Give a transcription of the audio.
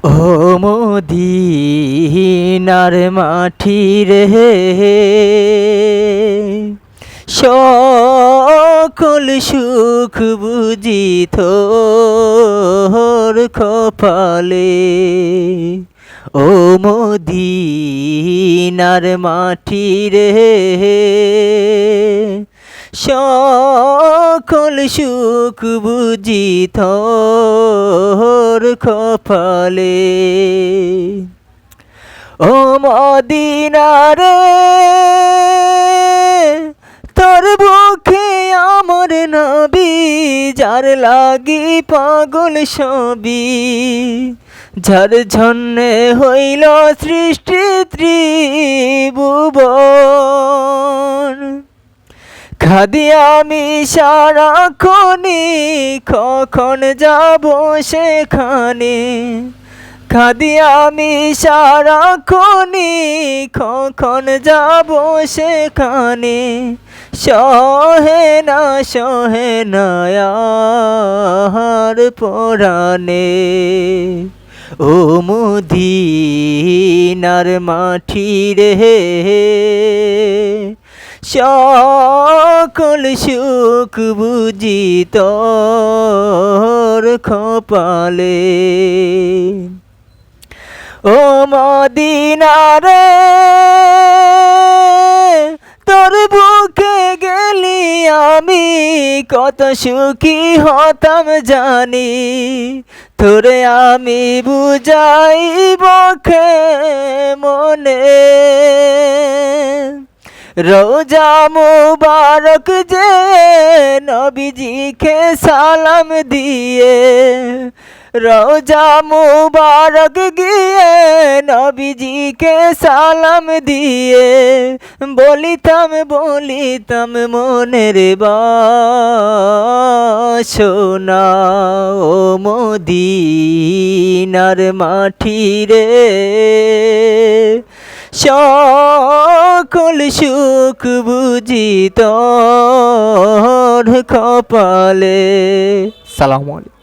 ও মদিনার মাটি রে, সকল সুখ বুঝি তোর কপালে। ও মদিনার মাটি রে, সকল সুখ বুঝি তোর কপালে। ও মদিনা রে, তোর বুকে আমার নবী, যার লাগি পাগল সবই, যার জন্যে হইল সৃষ্টি ত্রিভুবন। খাদি আমি সারাক্ষণি, কখন যাব সেখানে। খাদি আমি সারাক্ষণি, কখন যাব সেখানে। সহে না আর পরাণে। ও মদিনার মাটি রে, সকল সুখ বুঝি তোর কপালে। ও মদিনা রে, তোর বুকে গেলি আমি, কত সুখী হতাম জানি। তোরে আমি বুঝাইব কে মনে। রোজা মুবারক যে নবীজিকে সালাম দিয়ে, রোজা মুবারক গিয়ে নবীজিকে সালাম দিয়ে, বলিতাম মনের বাসনা। ও মদিনার মাটি রে, সকল সুখ বুঝি তোর কপালে। সালামু আলাইকুম।